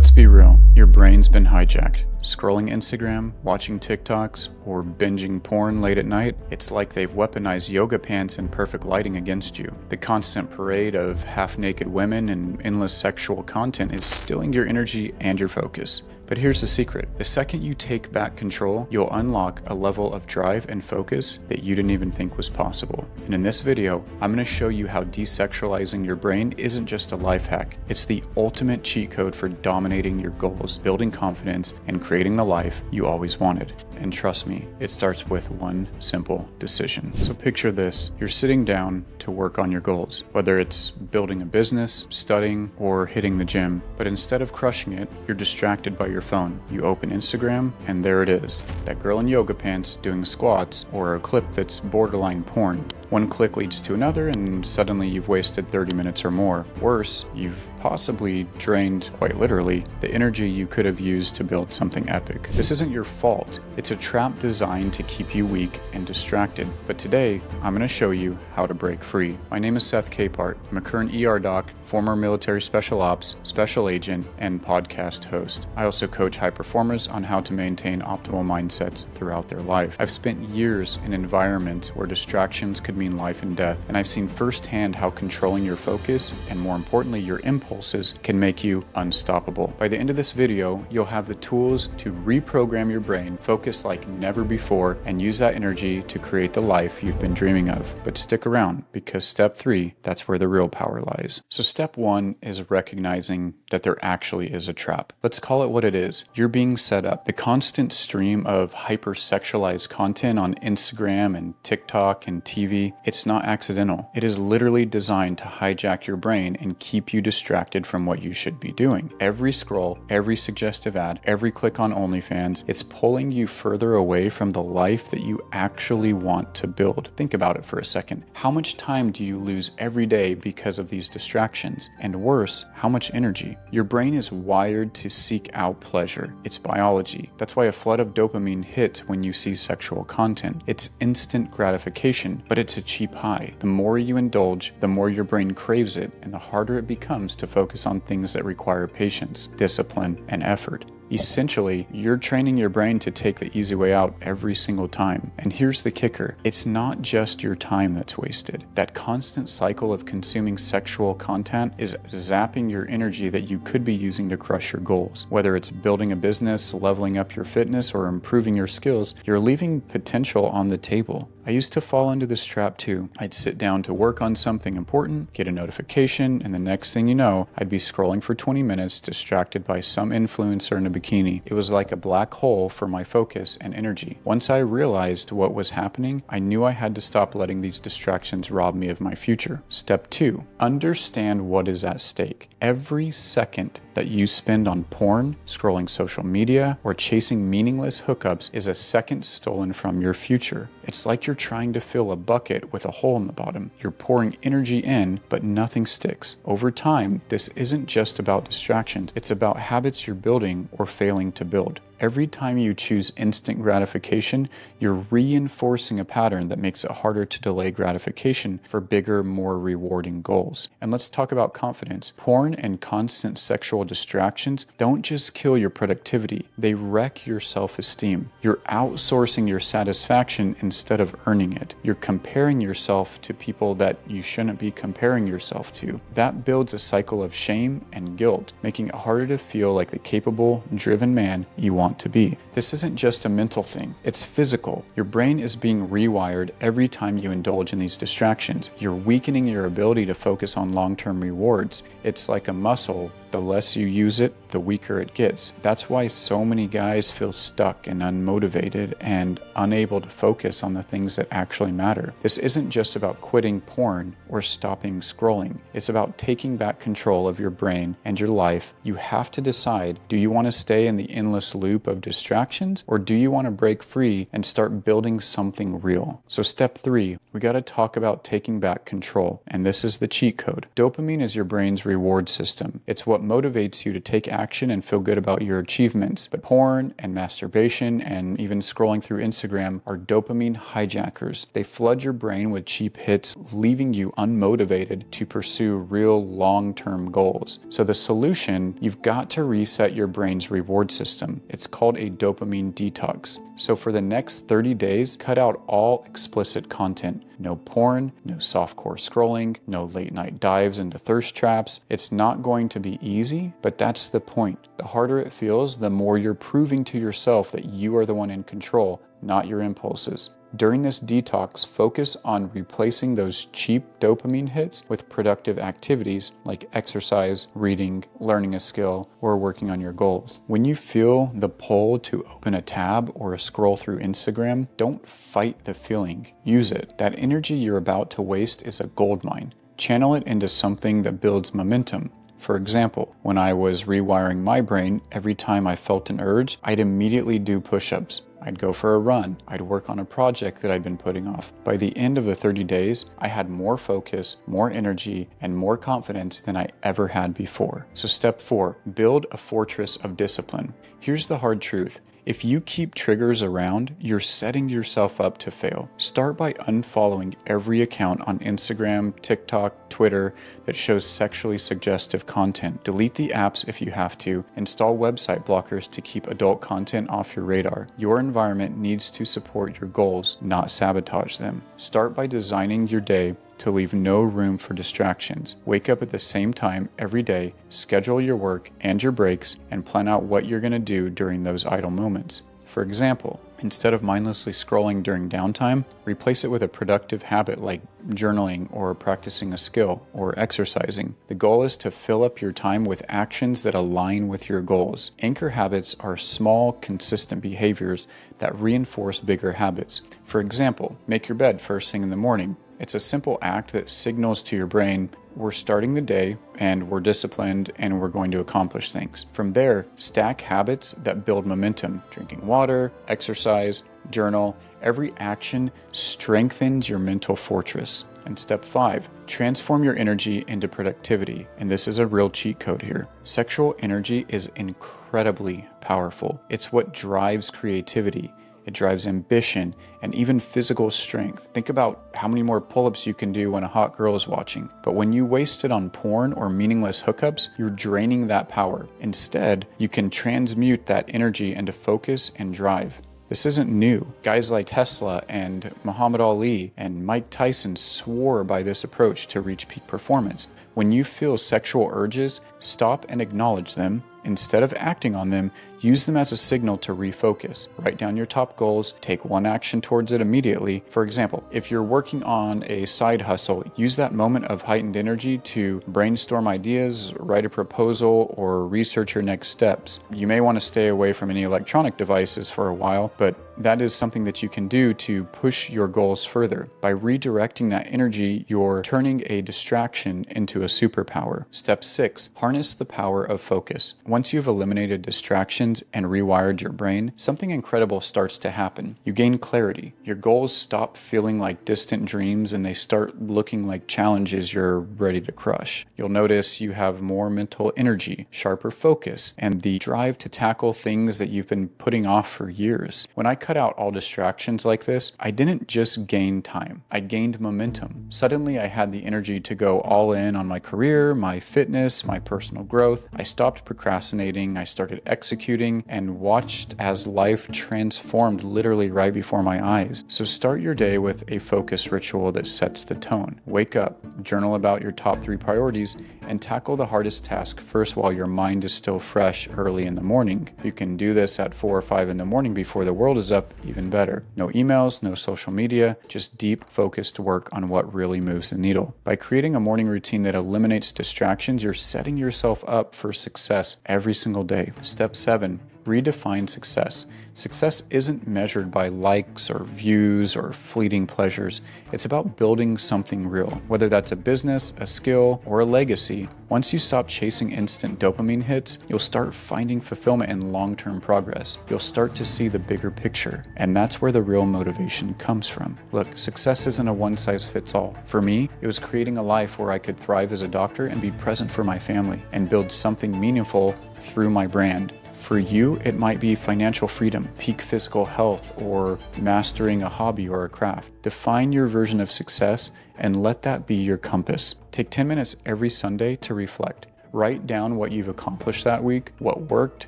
Let's be real, your brain's been hijacked. Scrolling Instagram, watching TikToks, or binging porn late at night, it's like they've weaponized yoga pants and perfect lighting against you. The constant parade of half-naked women and endless sexual content is stealing your energy and your focus. But here's the secret. The second you take back control, you'll unlock a level of drive and focus that you didn't even think was possible. And in this video, I'm going to show you how desexualizing your brain isn't just a life hack. It's the ultimate cheat code for dominating your goals, building confidence, and creating the life you always wanted. And trust me, it starts with one simple decision. So picture this. You're sitting down to work on your goals, whether it's building a business, studying, or hitting the gym. But instead of crushing it, you're distracted by your phone. You open Instagram, and there it is. That girl in yoga pants doing squats, or a clip that's borderline porn. One click leads to another, and suddenly you've wasted 30 minutes or more. Worse, you've possibly drained, quite literally, the energy you could have used to build something epic. This isn't your fault. It's a trap designed to keep you weak and distracted. But today, I'm going to show you how to break free. My name is Seth Capehart. I'm a current ER doc, former military special ops, special agent, and podcast host. I also coach high performers on how to maintain optimal mindsets throughout their life. I've spent years in environments where distractions could mean life and death, and I've seen firsthand how controlling your focus, and more importantly your impulses, can make you unstoppable. By the end of this video, you'll have the tools to reprogram your brain, focus like never before, and use that energy to create the life you've been dreaming of. But stick around, because step 3, that's where the real power lies. So step 1 is recognizing that there actually is a trap. Let's call it what it is. You're being set up. The constant stream of hyper-sexualized content on Instagram and TikTok and TV, it's not accidental. It is literally designed to hijack your brain and keep you distracted from what you should be doing. Every scroll, every suggestive ad, every click on OnlyFans, it's pulling you further away from the life that you actually want to build. Think about it for a second. How much time do you lose every day because of these distractions? And worse, how much energy? Your brain is wired to seek out pleasure. It's biology. That's why a flood of dopamine hits when you see sexual content. It's instant gratification, but it's a cheap high. The more you indulge, the more your brain craves it, and the harder it becomes to focus on things that require patience, discipline, and effort. Essentially, you're training your brain to take the easy way out every single time. And here's the kicker. It's not just your time that's wasted. That constant cycle of consuming sexual content is zapping your energy that you could be using to crush your goals. Whether it's building a business, leveling up your fitness, or improving your skills, you're leaving potential on the table. I used to fall into this trap too. I'd sit down to work on something important, get a notification, and the next thing you know, I'd be scrolling for 20 minutes, distracted by some influencer in a bikini. It was like a black hole for my focus and energy. Once I realized what was happening, I knew I had to stop letting these distractions rob me of my future. Step 2, understand what is at stake. Every second that you spend on porn, scrolling social media, or chasing meaningless hookups is a second stolen from your future. It's like you're trying to fill a bucket with a hole in the bottom. You're pouring energy in, but nothing sticks. Over time, this isn't just about distractions. It's about habits you're building or failing to build. Every time you choose instant gratification, you're reinforcing a pattern that makes it harder to delay gratification for bigger, more rewarding goals. And let's talk about confidence. Porn and constant sexual distractions don't just kill your productivity, they wreck your self-esteem. You're outsourcing your satisfaction instead of earning it. You're comparing yourself to people that you shouldn't be comparing yourself to. That builds a cycle of shame and guilt, making it harder to feel like the capable, driven man you want to be. This isn't just a mental thing, it's physical. Your brain is being rewired every time you indulge in these distractions. You're weakening your ability to focus on long-term rewards. It's like a muscle. The less you use it, the weaker it gets. That's why so many guys feel stuck and unmotivated and unable to focus on the things that actually matter. This isn't just about quitting porn or stopping scrolling. It's about taking back control of your brain and your life. You have to decide, do you want to stay in the endless loop of distractions, or do you want to break free and start building something real? So step 3, we got to talk about taking back control. And this is the cheat code. Dopamine is your brain's reward system. It's what what motivates you to take action and feel good about your achievements. But porn and masturbation and even scrolling through Instagram are dopamine hijackers. They flood your brain with cheap hits, leaving you unmotivated to pursue real long-term goals. So the solution, you've got to reset your brain's reward system. It's called a dopamine detox. So for the next 30 days, cut out all explicit content. No porn, no softcore scrolling, no late night dives into thirst traps. It's not going to be easy, but that's the point. The harder it feels, the more you're proving to yourself that you are the one in control, not your impulses. During this detox, focus on replacing those cheap dopamine hits with productive activities like exercise, reading, learning a skill, or working on your goals. When you feel the pull to open a tab or scroll through Instagram, don't fight the feeling. Use it. That energy you're about to waste is a goldmine. Channel it into something that builds momentum. For example, when I was rewiring my brain, every time I felt an urge, I'd immediately do push-ups. I'd go for a run. I'd work on a project that I'd been putting off. By the end of the 30 days, I had more focus, more energy, and more confidence than I ever had before. So step 4, build a fortress of discipline. Here's the hard truth. If you keep triggers around, you're setting yourself up to fail. Start by unfollowing every account on Instagram, TikTok, Twitter that shows sexually suggestive content. Delete the apps if you have to. Install website blockers to keep adult content off your radar. Your environment needs to support your goals, not sabotage them. Start by designing your day to leave no room for distractions. Wake up at the same time every day, schedule your work and your breaks, and plan out what you're going to do during those idle moments. For example, instead of mindlessly scrolling during downtime, replace it with a productive habit like journaling or practicing a skill or exercising. The goal is to fill up your time with actions that align with your goals. Anchor habits are small, consistent behaviors that reinforce bigger habits. For example, make your bed first thing in the morning. It's a simple act that signals to your brain, we're starting the day and we're disciplined and we're going to accomplish things. From there, stack habits that build momentum. Drinking water, exercise, journal. Every action strengthens your mental fortress. And step 5, transform your energy into productivity. And this is a real cheat code here. Sexual energy is incredibly powerful. It's what drives creativity. It drives ambition and even physical strength. Think about how many more pull-ups you can do when a hot girl is watching. But when you waste it on porn or meaningless hookups, you're draining that power. Instead, you can transmute that energy into focus and drive. This isn't new. Guys like Tesla and Muhammad Ali and Mike Tyson swore by this approach to reach peak performance. When you feel sexual urges, stop and acknowledge them. Instead of acting on them, use them as a signal to refocus. Write down your top goals, take one action towards it immediately. For example, if you're working on a side hustle, use that moment of heightened energy to brainstorm ideas, write a proposal, or research your next steps. You may want to stay away from any electronic devices for a while, but that is something that you can do to push your goals further. By redirecting that energy, you're turning a distraction into a superpower. Step 6, harness the power of focus. Once you've eliminated distractions and rewired your brain, something incredible starts to happen. You gain clarity. Your goals stop feeling like distant dreams and they start looking like challenges you're ready to crush. You'll notice you have more mental energy, sharper focus, and the drive to tackle things that you've been putting off for years. When I cut out all distractions like this, I didn't just gain time. I gained momentum. Suddenly, I had the energy to go all in on my career, my fitness, my personal growth. I stopped procrastinating, I started executing, and watched as life transformed literally right before my eyes. So start your day with a focus ritual that sets the tone. Wake up, journal about your top 3 priorities, and tackle the hardest task first while your mind is still fresh early in the morning. If you can do this at 4 or 5 in the morning before the world is up, even better. No emails, no social media, just deep, focused work on what really moves the needle. By creating a morning routine that eliminates distractions, you're setting yourself up for success every single day. Step 7, redefine success. Success isn't measured by likes or views or fleeting pleasures. It's about building something real, whether that's a business, a skill, or a legacy. Once you stop chasing instant dopamine hits, you'll start finding fulfillment in long-term progress. You'll start to see the bigger picture, and that's where the real motivation comes from. Look, success isn't a one-size-fits-all. For me, it was creating a life where I could thrive as a doctor and be present for my family and build something meaningful through my brand. For you, it might be financial freedom, peak physical health, or mastering a hobby or a craft. Define your version of success and let that be your compass. Take 10 minutes every Sunday to reflect. Write down what you've accomplished that week, what worked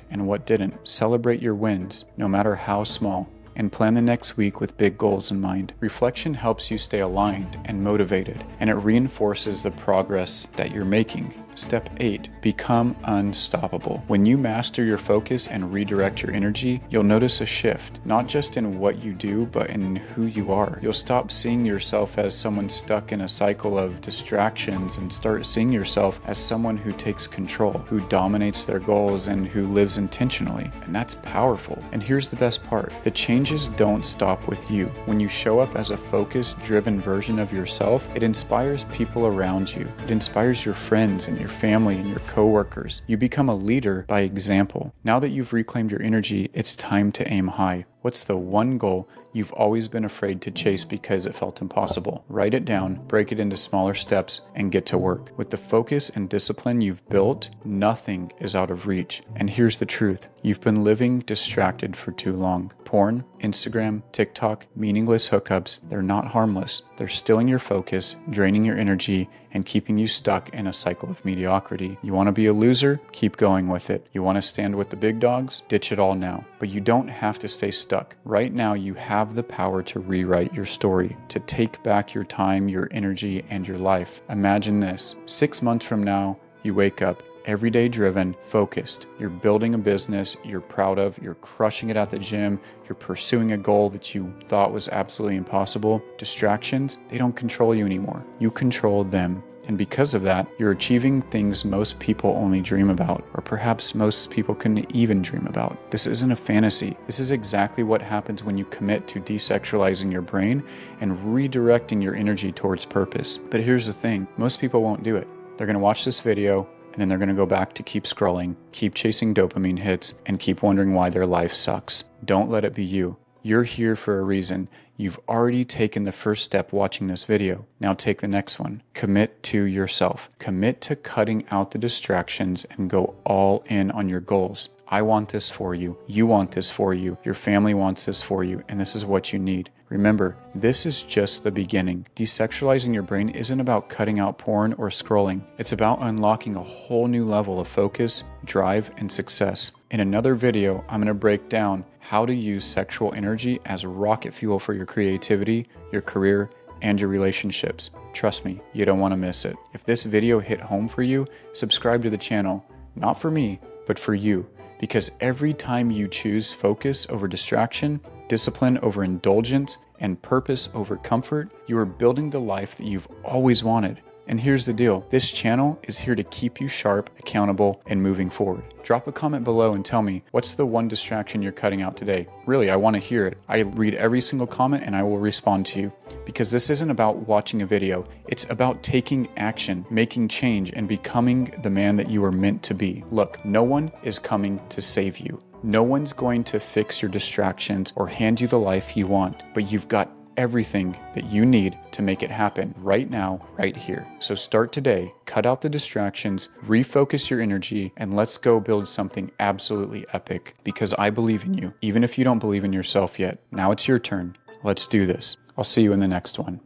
and what didn't. Celebrate your wins, no matter how small, and plan the next week with big goals in mind. Reflection helps you stay aligned and motivated, and it reinforces the progress that you're making. Step 8, become unstoppable. When you master your focus and redirect your energy, you'll notice a shift, not just in what you do, but in who you are. You'll stop seeing yourself as someone stuck in a cycle of distractions and start seeing yourself as someone who takes control, who dominates their goals, and who lives intentionally. And that's powerful. And here's the best part. The changes don't stop with you. When you show up as a focused, driven version of yourself, it inspires people around you. It inspires your friends and your family and your coworkers. You become a leader by example. Now that you've reclaimed your energy, it's time to aim high. What's the one goal you've always been afraid to chase because it felt impossible? Write it down, break it into smaller steps, and get to work. With the focus and discipline you've built, nothing is out of reach. And here's the truth. You've been living distracted for too long. Porn, Instagram, TikTok, meaningless hookups, they're not harmless. They're stealing your focus, draining your energy, and keeping you stuck in a cycle of mediocrity. You want to be a loser? Keep going with it. You want to stand with the big dogs? Ditch it all now. But you don't have to stay stuck. Right now, you have the power to rewrite your story, to take back your time, your energy, and your life. Imagine this. 6 months from now, you wake up every day driven, focused. You're building a business you're proud of, you're crushing it at the gym, you're pursuing a goal that you thought was absolutely impossible. Distractions, they don't control you anymore. You control them. And because of that, you're achieving things most people only dream about, or perhaps most people couldn't even dream about. This isn't a fantasy. This is exactly what happens when you commit to desexualizing your brain and redirecting your energy towards purpose. But here's the thing, most people won't do it. They're going to watch this video, and then they're going to go back to keep scrolling, keep chasing dopamine hits, and keep wondering why their life sucks. Don't let it be you. You're here for a reason. You've already taken the first step watching this video. Now take the next one. Commit to yourself. Commit to cutting out the distractions and go all in on your goals. I want this for you. You want this for you. Your family wants this for you. And this is what you need. Remember, this is just the beginning. Desexualizing your brain isn't about cutting out porn or scrolling. It's about unlocking a whole new level of focus, drive, and success. In another video, I'm going to break down how to use sexual energy as rocket fuel for your creativity, your career, and your relationships. Trust me, you don't want to miss it. If this video hit home for you, subscribe to the channel. Not for me, but for you. Because every time you choose focus over distraction, discipline over indulgence, and purpose over comfort, you are building the life that you've always wanted. And here's the deal. This channel is here to keep you sharp, accountable, and moving forward. Drop a comment below and tell me, what's the one distraction you're cutting out today? Really, I want to hear it. I read every single comment and I will respond to you. Because this isn't about watching a video. It's about taking action, making change, and becoming the man that you are meant to be. Look, no one is coming to save you. No one's going to fix your distractions or hand you the life you want, but you've got everything that you need to make it happen right now, right here. So start today, cut out the distractions, refocus your energy, and let's go build something absolutely epic, because I believe in you, even if you don't believe in yourself yet. Now it's your turn. Let's do this. I'll see you in the next one.